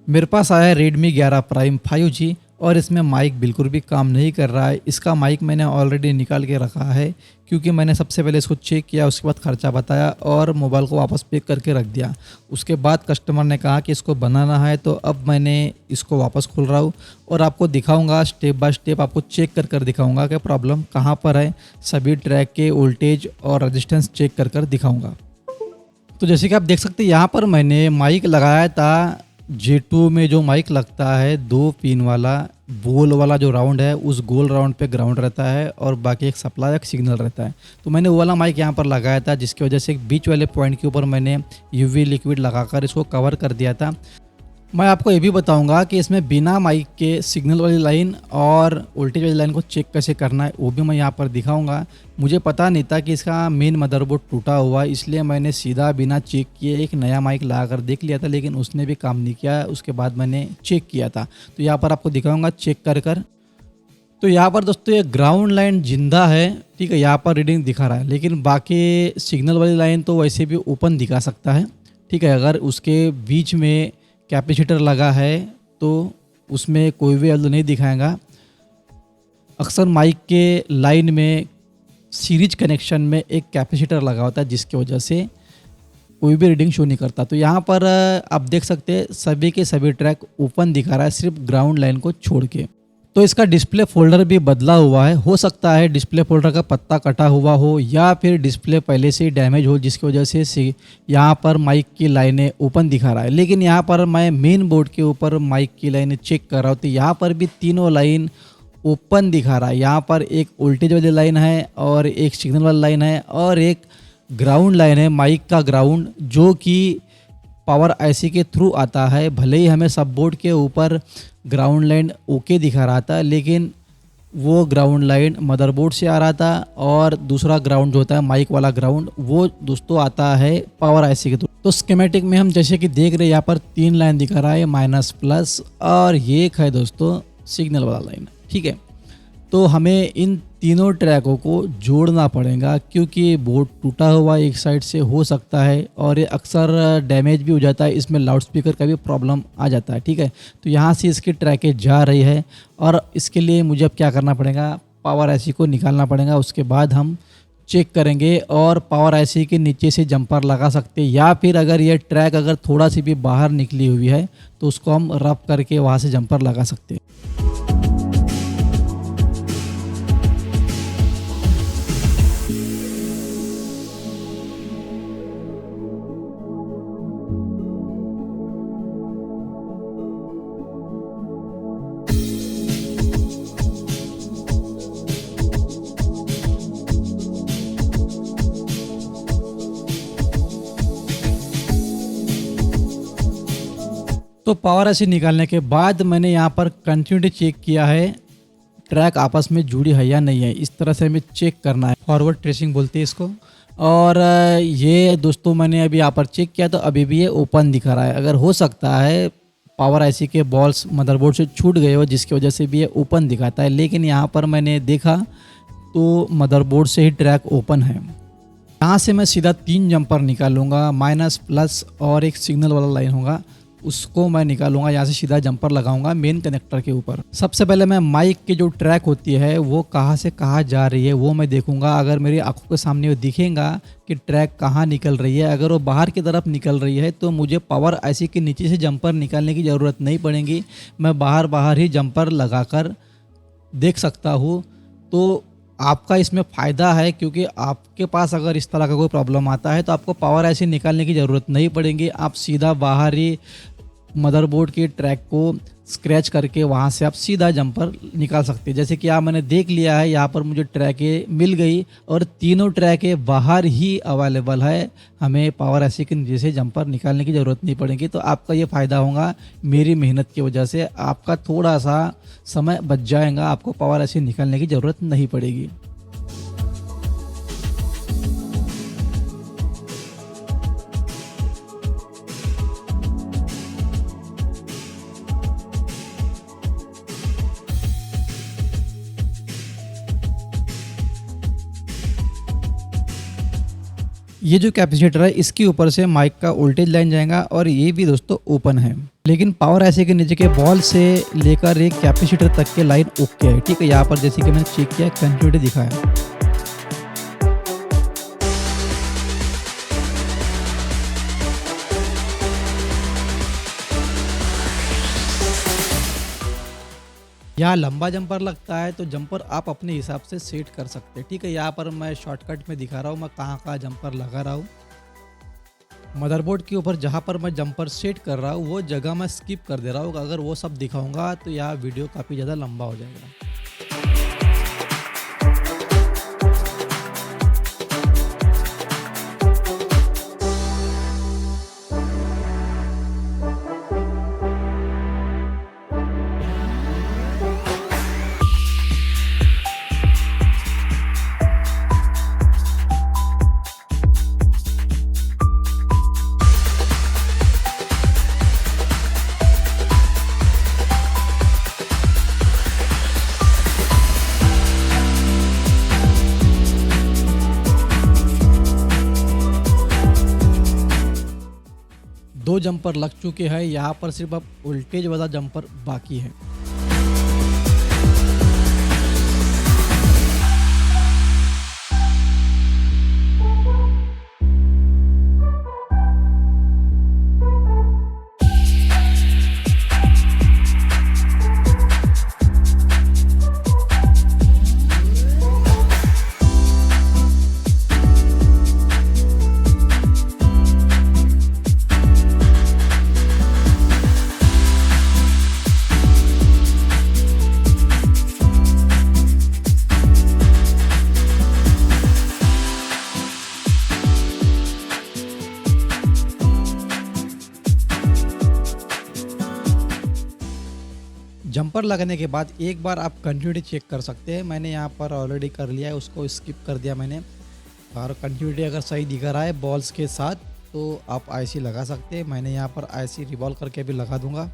मेरे पास आया है Redmi 11 Prime 5G और इसमें माइक बिल्कुल भी काम नहीं कर रहा है। इसका माइक मैंने ऑलरेडी निकाल के रखा है क्योंकि मैंने सबसे पहले इसको चेक किया, उसके बाद खर्चा बताया और मोबाइल को वापस पे करके रख दिया। उसके बाद कस्टमर ने कहा कि इसको बनाना है, तो अब मैंने इसको वापस खोल रहा हूँ और आपको दिखाऊंगा स्टेप बाय स्टेप, आपको चेक कर कर दिखाऊंगा कि प्रॉब्लम कहाँ पर है। सभी ट्रैक के वोल्टेज और रजिस्टेंस चेक कर कर दिखाऊंगा। तो जैसे कि आप देख सकते हैं यहाँ पर मैंने माइक लगाया था। J2 में जो माइक लगता है 2 पिन वाला गोल वाला जो राउंड है, उस गोल राउंड पे ग्राउंड रहता है और बाकी एक सप्लाई एक सिग्नल रहता है। तो मैंने वो वाला माइक यहाँ पर लगाया था, जिसकी वजह से एक बीच वाले पॉइंट के ऊपर मैंने UV लिक्विड लगाकर इसको कवर कर दिया था। मैं आपको ये भी बताऊंगा कि इसमें बिना माइक के सिग्नल वाली लाइन और वोल्टेज वाली लाइन को चेक कैसे करना है, वो भी मैं यहाँ पर दिखाऊंगा। मुझे पता नहीं था कि इसका मेन मदरबोर्ड टूटा हुआ है, इसलिए मैंने सीधा बिना चेक किए एक नया माइक लगाकर देख लिया था, लेकिन उसने भी काम नहीं किया। उसके बाद मैंने चेक किया था, तो यहाँ पर आपको दिखाऊंगा चेक कर कर। तो यहाँ पर दोस्तों ये ग्राउंड लाइन जिंदा है, ठीक है, यहाँ पर रीडिंग दिखा रहा है, लेकिन बाकी सिग्नल वाली लाइन तो वैसे भी ओपन दिखा सकता है, ठीक है। अगर उसके बीच में कैपेसिटर लगा है तो उसमें कोई भी वैल्यू नहीं दिखाएगा। अक्सर माइक के लाइन में सीरीज कनेक्शन में एक कैपेसिटर लगा होता है, जिसकी वजह से कोई भी रीडिंग शो नहीं करता। तो यहाँ पर आप देख सकते हैं सभी के सभी ट्रैक ओपन दिखा रहा है, सिर्फ ग्राउंड लाइन को छोड़ के। तो इसका डिस्प्ले फोल्डर भी बदला हुआ है, हो सकता है डिस्प्ले फोल्डर का पत्ता कटा हुआ हो या फिर डिस्प्ले पहले से ही डैमेज हो, जिसकी वजह से यहाँ पर माइक की लाइनें ओपन दिखा रहा है। लेकिन यहाँ पर मैं मेन बोर्ड के ऊपर माइक की लाइनें चेक कर रहा हूँ, तो यहाँ पर भी तीनों लाइन ओपन दिखा रहा है। यहाँ पर एक वोल्टेज वाली लाइन है और एक सिग्नल वाली लाइन है और एक ग्राउंड लाइन है, माइक का ग्राउंड, जो कि पावर IC के थ्रू आता है। भले ही हमें सब बोर्ड के ऊपर ग्राउंड लाइन ओके दिखा रहा था, लेकिन वो ग्राउंड लाइन मदरबोर्ड से आ रहा था और दूसरा ग्राउंड जो होता है माइक वाला ग्राउंड, वो दोस्तों आता है पावर IC के थ्रू। तो स्कीमेटिक में हम जैसे कि देख रहे हैं यहाँ पर 3 लाइन दिखा रहा है, माइनस प्लस, और ये एक है दोस्तों सिग्नल वाला लाइन, ठीक है। तो हमें इन तीनों ट्रैकों को जोड़ना पड़ेगा क्योंकि बोर्ड टूटा हुआ एक साइड से हो सकता है और ये अक्सर डैमेज भी हो जाता है। इसमें लाउडस्पीकर का भी प्रॉब्लम आ जाता है, ठीक है। तो यहाँ से इसकी ट्रैकें जा रही है और इसके लिए मुझे अब क्या करना पड़ेगा, पावर IC को निकालना पड़ेगा। उसके बाद हम चेक करेंगे और पावर IC के नीचे से जंपर लगा सकते हैं, या फिर अगर ये ट्रैक अगर थोड़ा सी भी बाहर निकली हुई है तो उसको हम रफ करके वहाँ से जंपर लगा सकते हैं। तो पावर IC निकालने के बाद मैंने यहाँ पर कंटिन्यूटी चेक किया है, ट्रैक आपस में जुड़ी है या नहीं है। इस तरह से हमें चेक करना है, फॉरवर्ड ट्रेसिंग बोलते हैं इसको। और ये दोस्तों मैंने अभी यहाँ पर चेक किया तो अभी भी ये ओपन दिखा रहा है। अगर हो सकता है पावर IC के बॉल्स मदरबोर्ड से छूट गए हो, जिसकी वजह से भी ये ओपन दिखाता है, लेकिन यहाँ पर मैंने देखा तो मदरबोर्ड से ही ट्रैक ओपन है। यहाँ से मैं सीधा 3 जंपर निकालूंगा, माइनस प्लस और एक सिग्नल वाला लाइन होगा, उसको मैं निकालूंगा। यहाँ से सीधा जंपर लगाऊंगा मेन कनेक्टर के ऊपर। सबसे पहले मैं माइक की जो ट्रैक होती है वो कहाँ से कहाँ जा रही है वो मैं देखूंगा। अगर मेरी आंखों के सामने वो दिखेगा कि ट्रैक कहाँ निकल रही है, अगर वो बाहर की तरफ निकल रही है तो मुझे पावर IC के नीचे से जंपर निकालने की ज़रूरत नहीं पड़ेगी। मैं बाहर ही जंपर लगाकर देख सकता हूँ। तो आपका इसमें फ़ायदा है क्योंकि आपके पास अगर इस तरह का कोई प्रॉब्लम आता है तो आपको पावर IC निकालने की ज़रूरत नहीं पड़ेगी। आप सीधा बाहर ही मदरबोर्ड के ट्रैक को स्क्रैच करके वहाँ से आप सीधा जंपर निकाल सकते हैं। जैसे कि आप मैंने देख लिया है, यहाँ पर मुझे ट्रैकें मिल गई और तीनों ट्रैकें बाहर ही अवेलेबल है। हमें पावर IC के नीचे से जंपर निकालने की ज़रूरत नहीं पड़ेगी। तो आपका ये फ़ायदा होगा, मेरी मेहनत की वजह से आपका थोड़ा सा समय बच जाएगा, आपको पावर IC निकालने की ज़रूरत नहीं पड़ेगी। ये जो कैपेसिटर है इसके ऊपर से माइक का वोल्टेज लाइन जाएगा और ये भी दोस्तों ओपन है। लेकिन पावर ऐसे के नीचे के बॉल से लेकर एक कैपेसिटर तक के लाइन ओके है। ठीक है, यहाँ पर जैसे कि मैंने चेक किया, कंटिन्यूटी दिखाया। यहाँ लंबा जंपर लगता है तो जंपर आप अपने हिसाब से सेट कर सकते हैं। ठीक है, यहाँ पर मैं शॉर्टकट में दिखा रहा हूँ मैं कहाँ कहाँ जंपर लगा रहा हूँ। मदरबोर्ड के ऊपर जहाँ पर मैं जंपर सेट कर रहा हूँ वो जगह मैं स्किप कर दे रहा हूँ। अगर वो सब दिखाऊंगा तो यह वीडियो काफ़ी ज़्यादा लंबा हो जाएगा। दो जंपर लग चुके हैं, यहाँ पर सिर्फ अब वोल्टेज वाला जंपर बाकी है। जंपर लगने के बाद एक बार आप कंटिन्यूटी चेक कर सकते हैं। मैंने यहाँ पर ऑलरेडी कर लिया है, उसको स्किप कर दिया मैंने। और कंटिन्यूटी अगर सही दिख रहा है बॉल्स के साथ तो आप आईसी लगा सकते हैं। मैंने यहाँ पर आईसी रिवॉल्व करके भी लगा दूंगा।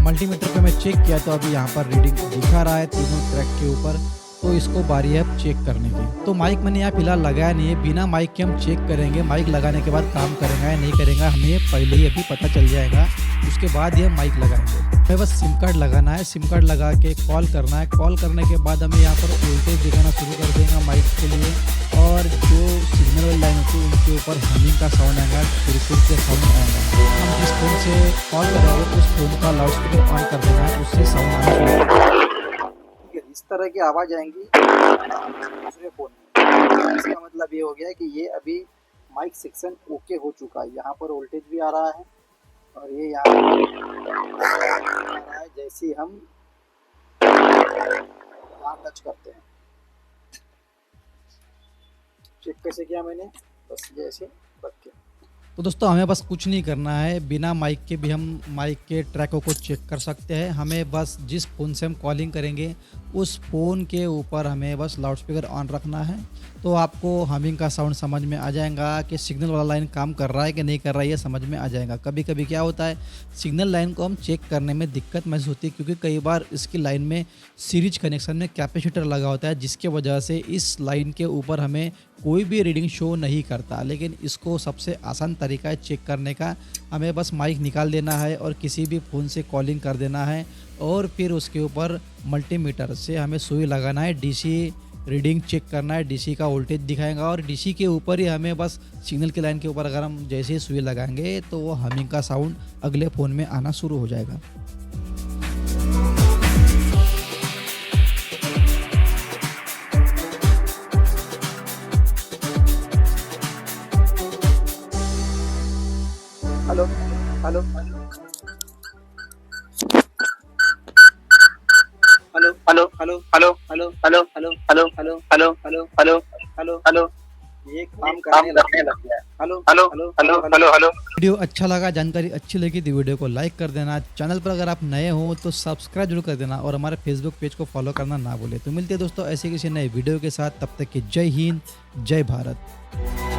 मल्टीमीटर पे मैं चेक किया तो अभी यहाँ पर रीडिंग दिखा रहा है तीनों ट्रैक के ऊपर। तो इसको बारी है अब चेक करने की। तो माइक मैंने यहाँ फिलहाल लगाया नहीं है, बिना माइक के हम चेक करेंगे। माइक लगाने के बाद काम करेगा या नहीं करेगा हमें पहले ही अभी पता चल जाएगा, उसके बाद ही हम माइक लगाएंगे। हमें बस सिम कार्ड लगाना है, सिम कार्ड लगा के कॉल करना है। कॉल करने के बाद हमें यहाँ पर वोल्टेज दिखाना शुरू कर देगा माइक के लिए, और जो सिग्नल वाली लाइन होती है उनके ऊपर हमिंग का साउंड आएगा, कुरकुर के साउंड आएगा। हम जिस फोन से कॉल करेंगे उस फोन का लाउड स्पीकर ऑन कर देना है, उससे साउंड आना शुरू होगा। इस तरह की आवाज़ आएंगी दूसरे फोन में। इसका मतलब ये हो गया कि ये अभी माइक सेक्शन ओके हो चुका है। यहाँ पर वोल्टेज भी आ रहा है और ये यहाँ आ रहा है जैसे ही हम यहाँ टच करते हैं। चेक कैसे किया मैंने, बस ये ऐसे रख के। तो दोस्तों हमें बस कुछ नहीं करना है, बिना माइक के भी हम माइक के ट्रैकों को चेक कर सकते हैं। हमें बस जिस फ़ोन से हम कॉलिंग करेंगे उस फ़ोन के ऊपर हमें बस लाउड स्पीकर ऑन रखना है। तो आपको हमिंग का साउंड समझ में आ जाएगा कि सिग्नल वाला लाइन काम कर रहा है कि नहीं कर रहा है, ये समझ में आ जाएगा। कभी कभी क्या होता है सिग्नल लाइन को हम चेक करने में दिक्कत महसूस होती है, क्योंकि कई बार इसकी लाइन में सीरीज कनेक्शन में कैपेसिटर लगा होता है, जिसके वजह से इस लाइन के ऊपर हमें कोई भी रीडिंग शो नहीं करता। लेकिन इसको सबसे आसान तरीका है चेक करने का। हमें बस माइक निकाल देना है और किसी भी फ़ोन से कॉलिंग कर देना है, और फिर उसके ऊपर मल्टीमीटर से हमें सुई लगाना है, डीसी रीडिंग चेक करना है, डीसी का वोल्टेज दिखाएगा। और डीसी के ऊपर ही हमें बस सिग्नल की लाइन के ऊपर अगर हम जैसे ही सुई लगाएंगे तो वो हमिंग का साउंड अगले फ़ोन में आना शुरू हो जाएगा। Hello hello hello hello hello hello hello hello hello hello hello hello hello hello hello ये काम करने लग गया। Hello hello hello hello hello. Video अच्छा लगा, जानकारी अच्छी लगी तो वीडियो को लाइक कर देना। चैनल पर अगर आप नए हो तो सब्सक्राइब जरूर कर देना, और हमारे फेसबुक पेज को फॉलो करना ना भूले। तो मिलते हैं दोस्तों ऐसे किसी नए वीडियो के साथ, तब तक कि जय हिंद जय भारत।